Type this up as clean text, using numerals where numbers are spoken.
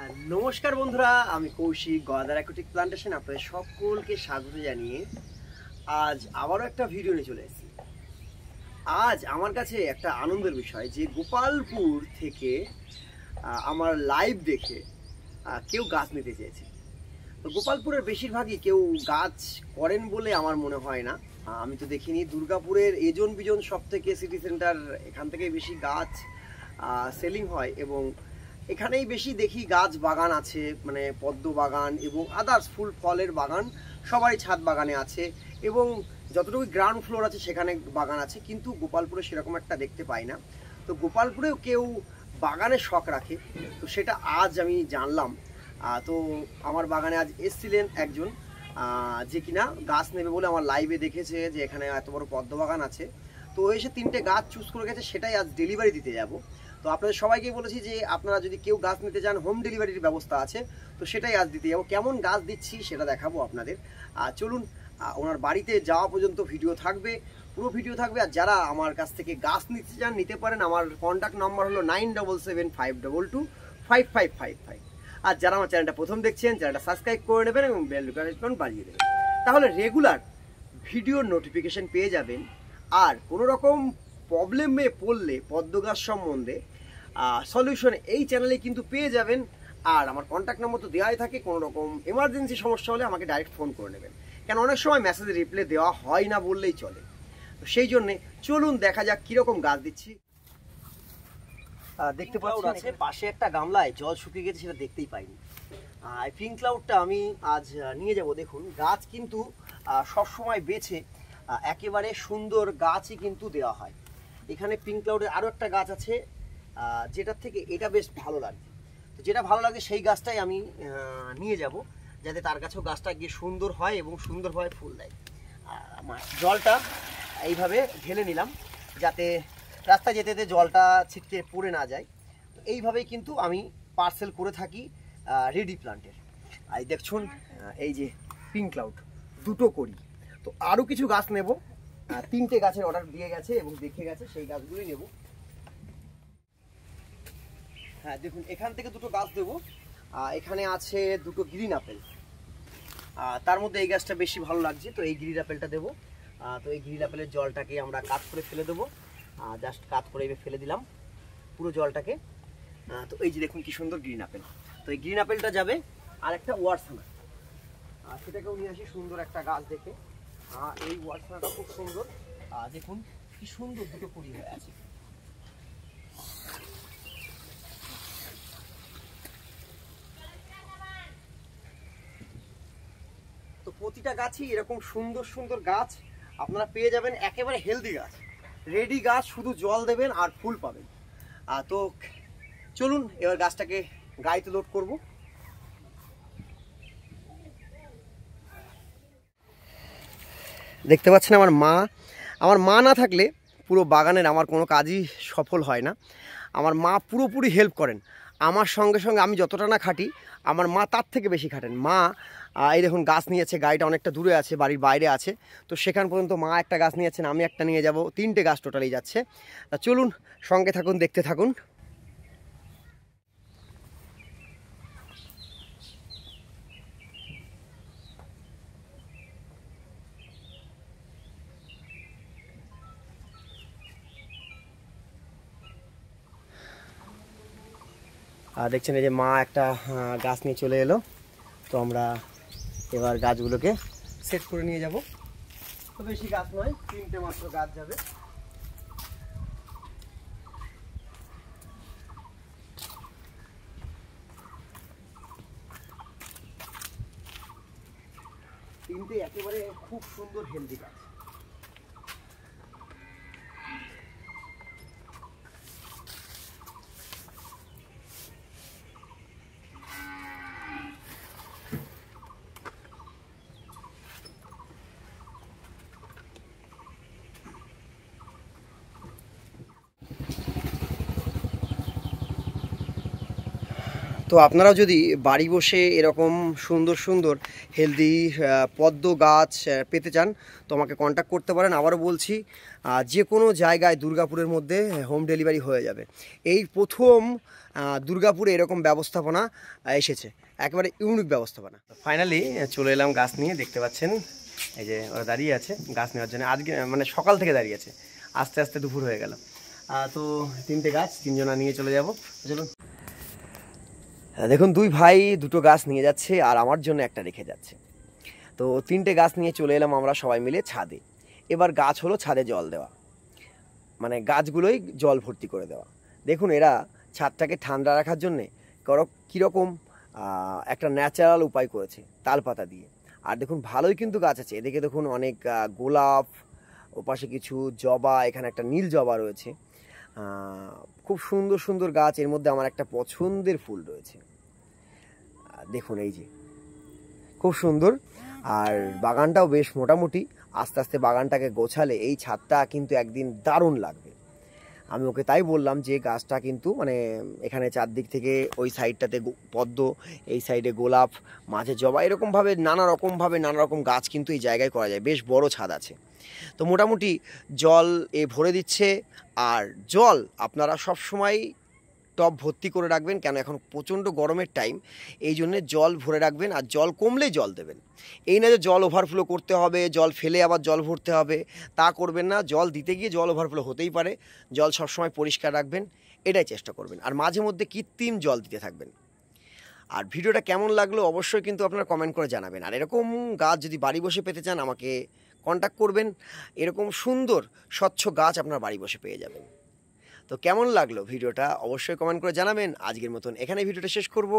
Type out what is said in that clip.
নমস্কার বন্ধুরা, আমি কৌশিক গদার অ্যাকুয়াটিক প্লান্টেশন আপনাদের সকলকে স্বাগত জানিয়ে আজ আবারও একটা ভিডিও নিয়ে চলে এসেছি। আজ আমার কাছে একটা আনন্দের বিষয় যে গোপালপুর থেকে আমার লাইভ দেখে কেউ গাছ নিতে চেয়েছে। তো গোপালপুরের বেশিরভাগই কেউ গাছ করেন বলে আমার মনে হয় না, আমি তো দেখিনি। দুর্গাপুরের এজন বিজন সব থেকে সিটি সেন্টার, এখান থেকে বেশি গাছ সেলিং হয় এবং এখানেই বেশি দেখি গাছ বাগান আছে, মানে পদ্ম বাগান এবং আদার্স ফুল ফলের বাগান সবারই ছাদ বাগানে আছে এবং যতটুকু গ্রাউন্ড ফ্লোর আছে সেখানে বাগান আছে, কিন্তু গোপালপুরে সেরকম একটা দেখতে পাই না। তো গোপালপুরেও কেউ বাগানের শখ রাখে, তো সেটা আজ আমি জানলাম। তো আমার বাগানে আজ এসছিলেন একজন যে কিনা গাছ নেবে বলে আমার লাইভে দেখেছে যে এখানে এত বড় পদ্ম বাগান আছে, তো এসে 3টে গাছ চুজ করে গেছে, সেটাই আজ ডেলিভারি দিতে যাব। তো আপনাদের সবাইকে বলেছি যে আপনারা যদি কেউ গাছ নিতে চান হোম ডেলিভারির ব্যবস্থা আছে, তো সেটাই আজ দিতে যাবো। কেমন গাছ দিচ্ছি সেটা দেখাবো আপনাদের। চলুন, ওনার বাড়িতে যাওয়া পর্যন্ত ভিডিও থাকবে, পুরো ভিডিও থাকবে। আর যারা আমার কাছ থেকে গাছ নিতে চান নিতে পারেন। আমার কন্ট্যাক্ট নাম্বার হলো 9775225555। আর যারা আমার চ্যানেলটা প্রথম দেখছেন, চ্যানেলটা সাবস্ক্রাইব করে নেবেন এবং বেল নোটিফিকেশন বাজিয়ে দেবেন, তাহলে রেগুলার ভিডিওর নোটিফিকেশন পেয়ে যাবেন। আর কোনো রকম প্রবলেমে পড়লে পদ্ম গাছ সম্বন্ধে সলিউশন এই চ্যানেলে কিন্তু পেয়ে যাবেন। আর আমার কন্ট্যাক্ট নম্বর তো দেওয়াই থাকে, কোনো রকম এমার্জেন্সি সমস্যা হলে আমাকে ডাইরেক্ট ফোন করে নেবেন, কেন অনেক সময় মেসেজে রিপ্লাই দেওয়া হয় না বললেই চলে। তো সেই জন্যে চলুন দেখা যাক কীরকম গাছ দিচ্ছি। দেখতে পাচ্ছেন পাশে একটা গামলায় জল শুকিয়ে গেছে, সেটা দেখতেই পাইনি। পিঙ্ক ক্লাউডটা আমি আজ নিয়ে যাব। দেখুন গাছ কিন্তু সবসময় বেছে একেবারে সুন্দর গাছই কিন্তু দেওয়া হয়। এখানে পিঙ্ক ক্লাউডের আরও একটা গাছ আছে যেটার থেকে এটা বেশ ভালো লাগে, তো যেটা ভালো লাগে সেই গাছটাই আমি নিয়ে যাব, যাতে তার কাছেও গাছটা গিয়ে সুন্দর হয় এবং সুন্দরভাবে ফুল দেয়। আমার জলটা এইভাবে ঢেলে নিলাম যাতে রাস্তায় যেতে যেতে জলটা ছিটকে পড়ে না যায়। তো এইভাবেই কিন্তু আমি পার্সেল করে থাকি রেডি প্লান্টের। আর দেখুন এই যে পিঙ্ক ক্লাউড দুটো করি, তো আরও কিছু গাছ নেব। 3টে গাছের অর্ডার দিয়ে গেছে এবং দেখে গেছে, সেই গাছগুলোই নেব। হ্যাঁ দেখুন, এখান থেকে দুটো গাছ দেবো। এখানে আছে দুটো গ্রিন আপেল, তার মধ্যে এই গাছটা বেশি ভালো লাগছে, তো এই গ্রিন আপেলটা দেবো। তো এই গ্রিন আপেলের জলটাকে আমরা কাট করে ফেলে দেবো, জাস্ট কাট করে ফেলে দিলাম পুরো জলটাকে। তো এই যে দেখুন কি সুন্দর গ্রিন আপেল, তো এই গ্রিন আপেলটা যাবে। আর একটা ওয়ারসানা, সেটাকেও নিয়ে আসি সুন্দর একটা গাছ দেখে। এই ওয়ারসানাটা খুব সুন্দর, দেখুন কি সুন্দর দুটো কুড়ি হয়ে আছে। তো প্রতিটা গাছই এরকম সুন্দর সুন্দর গাছ আপনারা পেয়ে যাবেন, একেবারে হেলদি গাছ, রেডি গাছ, শুধু জল দেবেন আর ফুল পাবেন। তো চলুন এবার গাছটাকে গাড়িতে লোড করব। দেখতে পাচ্ছেন আমার মা না থাকলে পুরো বাগানের আমার কোনো কাজই সফল হয় না। আমার মা পুরোপুরি হেল্প করেন আমার সঙ্গে সঙ্গে। আমি যতটা না খাটি আমার মা তার থেকে বেশি খাটেন। মা এই দেখুন গাছ নিয়েছে, গাড়িটা অনেকটা দূরে আছে, বাড়ির বাইরে আছে, তো সেখান পর্যন্ত মা একটা গাছ নিয়েছেন, আমি একটা নিয়ে যাব, 3টে গাছ টোটালি যাচ্ছে। তা চলুন সঙ্গে থাকুন, দেখতে থাকুন। দেখছেন এই যে মা একটা গাছ নিয়ে চলে এলো, তো আমরা এবার গাছগুলোকে সেট করে নিয়ে যাব। তো বেশি গাছ নয়, 3টে মাত্র গাছ যাবে। তিনটে একেবারে খুব সুন্দর হেলদি গাছ। তো আপনারাও যদি বাড়ি বসে এরকম সুন্দর সুন্দর হেলদি পদ্ম গাছ পেতে চান তো আমাকে কন্ট্যাক্ট করতে পারেন। আবারও বলছি, যে কোনো জায়গায় দুর্গাপুরের মধ্যে হোম ডেলিভারি হয়ে যাবে। এই প্রথম দুর্গাপুরে এরকম ব্যবস্থাপনা এসেছে, একেবারে ইউনিক ব্যবস্থাপনা। ফাইনালি চলে এলাম গাছ নিয়ে, দেখতে পাচ্ছেন এই যে ওরা দাঁড়িয়ে আছে গাছ নেওয়ার জন্য। আজকে মানে সকাল থেকে দাঁড়িয়ে আছে, আস্তে আস্তে দুপুর হয়ে গেল। তো 3টে গাছ 3জনা নিয়ে চলে যাব। চলুন। দেখুন, 2 ভাই 2টো গাছ নিয়ে যাচ্ছে আর আমার জন্য একটা রেখে যাচ্ছে। তো 3টে গাছ নিয়ে চলে এলাম আমরা সবাই মিলে ছাদে। এবার গাছ হলো ছাদে জল দেওয়া, মানে গাছগুলোই জল ভর্তি করে দেওয়া। দেখুন এরা ছাদটাকে ঠান্ডা রাখার জন্যে কীরকম একটা ন্যাচারাল উপায় করেছে, তাল পাতা দিয়ে। আর দেখুন ভালোই কিন্তু গাছ আছে, এদিকে দেখুন অনেক গোলাপ, ওপাশে কিছু জবা, এখানে একটা নীল জবা রয়েছে। খুব সুন্দর সুন্দর গাছ, এর মধ্যে আমার একটা পছন্দের ফুল রয়েছে। দেখুন এই যে খুব সুন্দর। আর বাগানটাও বেশ মোটামুটি, আস্তে আস্তে বাগানটাকে গোছালে এই ছাদটা কিন্তু একদিন দারুণ লাগবে। আমি ওকে তাই বললাম যে গাছটা কিন্তু মানে এখানে চারদিক থেকে ওই সাইডটাতে পদ্ম, এই সাইডে গোলাপ, মাঝে জবা, এরকমভাবে নানা রকম গাছ কিন্তু এই জায়গায় করা যায়। বেশ বড় ছাদ আছে। তো মোটামুটি জল ভরে দিচ্ছে। আর জল আপনারা সব সময় টব ভর্তি করে রাখবেন, কেন এখন প্রচণ্ড গরমের টাইম, এই জন্যে জল ভরে রাখবেন। আর জল কমলেই জল দেবেন। এই না যে জল ওভারফ্লো করতে হবে, জল ফেলে আবার জল ভরতে হবে, তা করবেন না। জল দিতে গিয়ে জল ওভারফ্লো হতেই পারে, জল সবসময় পরিষ্কার রাখবেন, এটাই চেষ্টা করবেন। আর মাঝে মধ্যে কৃত্রিম জল দিতে থাকবেন। আর ভিডিওটা কেমন লাগলো অবশ্যই কিন্তু আপনারা কমেন্ট করে জানাবেন। আর এরকম গাছ যদি বাড়ি বসে পেতে চান আমাকে কন্ট্যাক্ট করবেন, এরকম সুন্দর স্বচ্ছ গাছ আপনার বাড়ি বসে পেয়ে যাবেন। তো কেমন লাগলো ভিডিওটা অবশ্যই কমেন্ট করে জানাবেন। আজকের মতন এখানে ভিডিওটা শেষ করব।